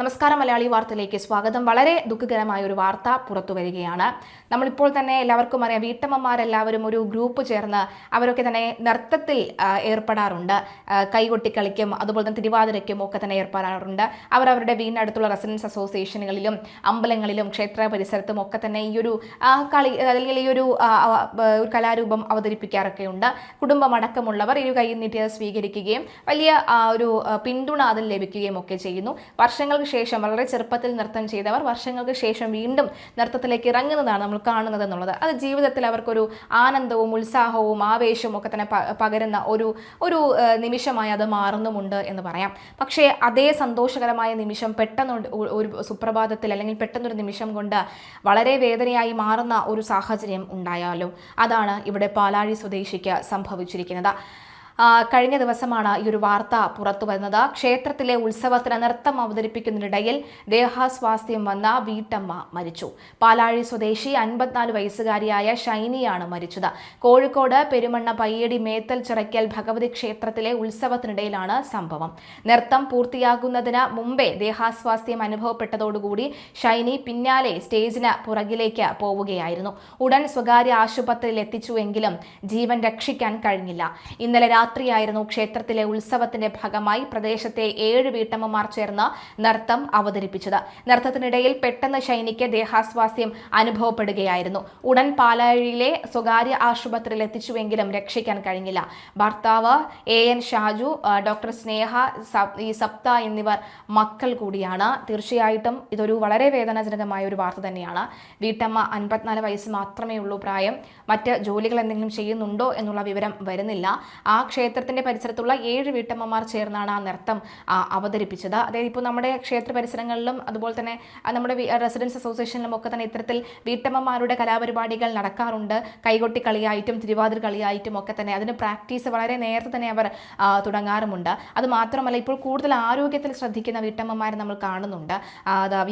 നമസ്കാരം, മലയാളി വാർത്തയിലേക്ക് സ്വാഗതം. വളരെ ദുഃഖകരമായ ഒരു വാർത്ത പുറത്തു വരികയാണ്. നമ്മളിപ്പോൾ തന്നെ എല്ലാവർക്കും അറിയാം, വീട്ടമ്മമാരെല്ലാവരും ഒരു ഗ്രൂപ്പ് ചേർന്ന് അവരൊക്കെ തന്നെ നൃത്തത്തിൽ ഏർപ്പെടാറുണ്ട്. കൈകൊട്ടിക്കളിക്കും അതുപോലെ തന്നെ തിരുവാതിരയ്ക്കും ഒക്കെ തന്നെ ഏർപ്പെടാറുണ്ട്. അവരവരുടെ വീടിനടുത്തുള്ള റെസിഡൻസ് അസോസിയേഷനുകളിലും അമ്പലങ്ങളിലും ക്ഷേത്ര പരിസരത്തും ഒക്കെ തന്നെ ഈ ഒരു കളി അല്ലെങ്കിൽ ഈ ഒരു കലാരൂപം അവതരിപ്പിക്കാറൊക്കെ ഉണ്ട്. കുടുംബമടക്കമുള്ളവർ ഇരു കൈ നീട്ടി അത് സ്വീകരിക്കുകയും വലിയ ഒരു പിന്തുണ അതിൽ ലഭിക്കുകയും ഒക്കെ ചെയ്യുന്നു. വർഷങ്ങൾക്ക് ശേഷം, വളരെ ചെറുപ്പത്തിൽ നൃത്തം ചെയ്തവർ വർഷങ്ങൾക്ക് ശേഷം വീണ്ടും നൃത്തത്തിലേക്ക് ഇറങ്ങുന്നതാണ് നമ്മൾ കാണുന്നത് എന്നുള്ളത്. അത് ജീവിതത്തിൽ അവർക്കൊരു ആനന്ദവും ഉത്സാഹവും ആവേശവും ഒക്കെ തന്നെ പകരുന്ന ഒരു നിമിഷമായി അത് മാറുന്നുമുണ്ട് എന്ന് പറയാം. പക്ഷേ അതേ സന്തോഷകരമായ നിമിഷം പെട്ടെന്ന് ഒരു സുപ്രഭാതത്തിൽ അല്ലെങ്കിൽ പെട്ടെന്നൊരു നിമിഷം കൊണ്ട് വളരെ വേദനയായി മാറുന്ന ഒരു സാഹചര്യം ഉണ്ടായാലും അതാണ് ഇവിടെ പാലാഴി സ്വദേശിക്ക് സംഭവിച്ചിരിക്കുന്നത്. കഴിഞ്ഞ ദിവസമാണ് ഈ ഒരു വാർത്ത പുറത്തു വരുന്നത്. ക്ഷേത്രത്തിലെ ഉത്സവത്തിന് നൃത്തം അവതരിപ്പിക്കുന്നതിനിടയിൽ ദേഹാസ്വാസ്ഥ്യം വന്ന വീട്ടമ്മ മരിച്ചു. പാലാഴി സ്വദേശി 54 വയസ്സുകാരിയായ ഷൈനിയാണ് മരിച്ചത്. കോഴിക്കോട് പെരുമണ്ണ പയ്യടി മേത്തൽ ചിറയ്ക്കൽ ഭഗവതി ക്ഷേത്രത്തിലെ ഉത്സവത്തിനിടയിലാണ് സംഭവം. നൃത്തം പൂർത്തിയാകുന്നതിന് മുമ്പേ ദേഹാസ്വാസ്ഥ്യം അനുഭവപ്പെട്ടതോടുകൂടി ഷൈനി പിന്നാലെ സ്റ്റേജിന് പുറകിലേക്ക് പോവുകയായിരുന്നു. ഉടൻ സ്വകാര്യ ആശുപത്രിയിൽ എത്തിച്ചുവെങ്കിലും ജീവൻ രക്ഷിക്കാൻ കഴിഞ്ഞില്ല. ഇന്നലെ രാത്രിയായിരുന്നു ക്ഷേത്രത്തിലെ ഉത്സവത്തിന്റെ ഭാഗമായി പ്രദേശത്തെ 7 വീട്ടമ്മമാർ ചേർന്ന് നൃത്തം അവതരിപ്പിച്ചത്. നൃത്തത്തിനിടയിൽ പെട്ടെന്ന് ഷൈനിക്ക് ദേഹാസ്വാസ്ഥ്യം അനുഭവപ്പെടുകയായിരുന്നു. ഉടൻ പാലാഴിയിലെ സ്വകാര്യ ആശുപത്രിയിൽ എത്തിച്ചുവെങ്കിലും രക്ഷിക്കാൻ കഴിഞ്ഞില്ല. ഭർത്താവ് AN ഷാജു, ഡോക്ടർ സ്നേഹ, സപ്ത എന്നിവർ മക്കൾ കൂടിയാണ്. തീർച്ചയായിട്ടും ഇതൊരു വളരെ വേദനാജനകമായ ഒരു വാർത്ത തന്നെയാണ്. വീട്ടമ്മ 54 വയസ്സ് മാത്രമേ ഉള്ളൂ പ്രായം. മറ്റ് ജോലികൾ എന്തെങ്കിലും ചെയ്യുന്നുണ്ടോ എന്നുള്ള വിവരം വരുന്നില്ല. ആ ക്ഷേത്രത്തിന്റെ പരിസരത്തുള്ള 7 വീട്ടമ്മമാർ ചേർന്നാണ് ആ നൃത്തം അവതരിപ്പിച്ചത്. അതായത് ഇപ്പോൾ നമ്മുടെ ക്ഷേത്ര പരിസരങ്ങളിലും അതുപോലെ തന്നെ നമ്മുടെ റെസിഡൻസ് അസോസിയേഷനിലും ഒക്കെ തന്നെ ഇത്തരത്തിൽ വീട്ടമ്മമാരുടെ കലാപരിപാടികൾ നടക്കാറുണ്ട്. കൈകൊട്ടി കളിയായിട്ടും തിരുവാതിര കളിയായിട്ടും ഒക്കെ തന്നെ അതിന് പ്രാക്ടീസ് വളരെ നേരത്തെ തന്നെ അവർ തുടങ്ങാറുമുണ്ട്. അത് മാത്രമല്ല, ഇപ്പോൾ കൂടുതൽ ആരോഗ്യത്തിൽ ശ്രദ്ധിക്കുന്ന വീട്ടമ്മമാരെ നമ്മൾ കാണുന്നുണ്ട്.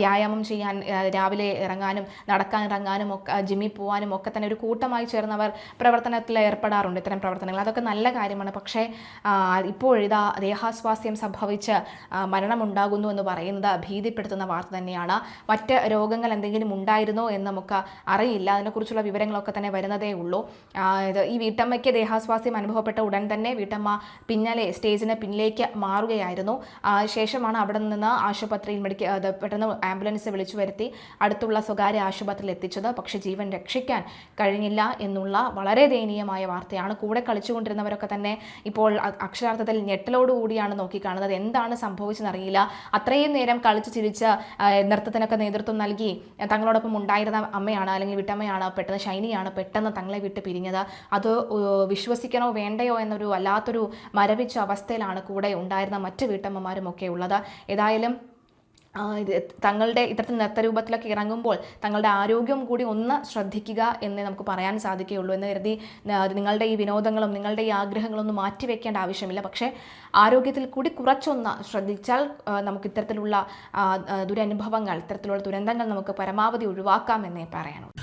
വ്യായാമം ചെയ്യാൻ രാവിലെ ഇറങ്ങാനും നടക്കാൻ ഇറങ്ങാനും ഒക്കെ ജിമ്മിൽ പോകാനും ഒക്കെ തന്നെ ഒരു കൂട്ടമായി ചേർന്നവർ പ്രവർത്തനത്തിൽ ഏർപ്പെടാറുണ്ട്. ഇത്തരം പ്രവർത്തനങ്ങൾ അതൊക്കെ നല്ല കാര്യമാണ്. പക്ഷേ ഇപ്പോഴിതാ ദേഹാസ്വാസ്ഥ്യം സംഭവിച്ച് മരണമുണ്ടാകുന്നു എന്ന് പറയുന്നത് ഭീതിപ്പെടുത്തുന്ന വാർത്ത തന്നെയാണ്. മറ്റ് രോഗങ്ങൾ എന്തെങ്കിലും ഉണ്ടായിരുന്നോ എന്ന് നമുക്ക് അറിയില്ല. അതിനെക്കുറിച്ചുള്ള വിവരങ്ങളൊക്കെ തന്നെ വരുന്നതേ ഉള്ളൂ. ഈ വീട്ടമ്മയ്ക്ക് ദേഹാസ്വാസ്ഥ്യം അനുഭവപ്പെട്ട ഉടൻ തന്നെ വീട്ടമ്മ പിന്നാലെ സ്റ്റേജിന് പിന്നിലേക്ക് മാറുകയായിരുന്നു. ശേഷമാണ് അവിടെ നിന്ന് ആശുപത്രിയിൽ പെട്ടെന്ന് ആംബുലൻസ് വിളിച്ചു വരുത്തി അടുത്തുള്ള സ്വകാര്യ ആശുപത്രിയിൽ എത്തിച്ചത്. പക്ഷേ ജീവൻ രക്ഷിക്കാൻ കഴിഞ്ഞില്ല എന്നുള്ള വളരെ ദയനീയമായ വാർത്തയാണ്. കൂടെ കളിച്ചുകൊണ്ടിരുന്നവരൊക്കെ തന്നെ ഇപ്പോൾ അക്ഷരാർത്ഥത്തിൽ ഞെട്ടലോടുകൂടിയാണ് നോക്കിക്കാണുന്നത്. എന്താണ് സംഭവിച്ചെന്നറിയില്ല. അത്രയും നേരം കളിച്ച് ചിരിച്ച് നൃത്തത്തിനൊക്കെ നേതൃത്വം നൽകി തങ്ങളോടൊപ്പം ഉണ്ടായിരുന്ന അമ്മയാണ് അല്ലെങ്കിൽ വീട്ടമ്മയാണ് പെട്ടെന്ന് ഷൈനിയാണ് പെട്ടെന്ന് തങ്ങളെ വിട്ട് പിരിഞ്ഞത്. അത് വിശ്വസിക്കണോ വേണ്ടയോ എന്നൊരു വല്ലാത്തൊരു മരവിച്ച അവസ്ഥയിലാണ് കൂടെ ഉണ്ടായിരുന്ന മറ്റ് വീട്ടമ്മമാരും ഒക്കെ ഉള്ളത്. ഏതായാലും തങ്ങളുടെ ഇത്തരത്തിൽ നൃത്തരൂപത്തിലൊക്കെ ഇറങ്ങുമ്പോൾ തങ്ങളുടെ ആരോഗ്യം കൂടി ഒന്ന് ശ്രദ്ധിക്കുക എന്നേ നമുക്ക് പറയാൻ സാധിക്കുകയുള്ളൂ. എന്ന് കരുതി നിങ്ങളുടെ ഈ വിനോദങ്ങളും നിങ്ങളുടെ ഈ ആഗ്രഹങ്ങളൊന്നും മാറ്റിവെക്കേണ്ട ആവശ്യമില്ല. പക്ഷേ ആരോഗ്യത്തിൽ കൂടി കുറച്ചൊന്ന് ശ്രദ്ധിച്ചാൽ നമുക്ക് ഇത്തരത്തിലുള്ള ദുരനുഭവങ്ങൾ, ഇത്തരത്തിലുള്ള ദുരന്തങ്ങൾ നമുക്ക് പരമാവധി ഒഴിവാക്കാം എന്നേ പറയാനുള്ളൂ.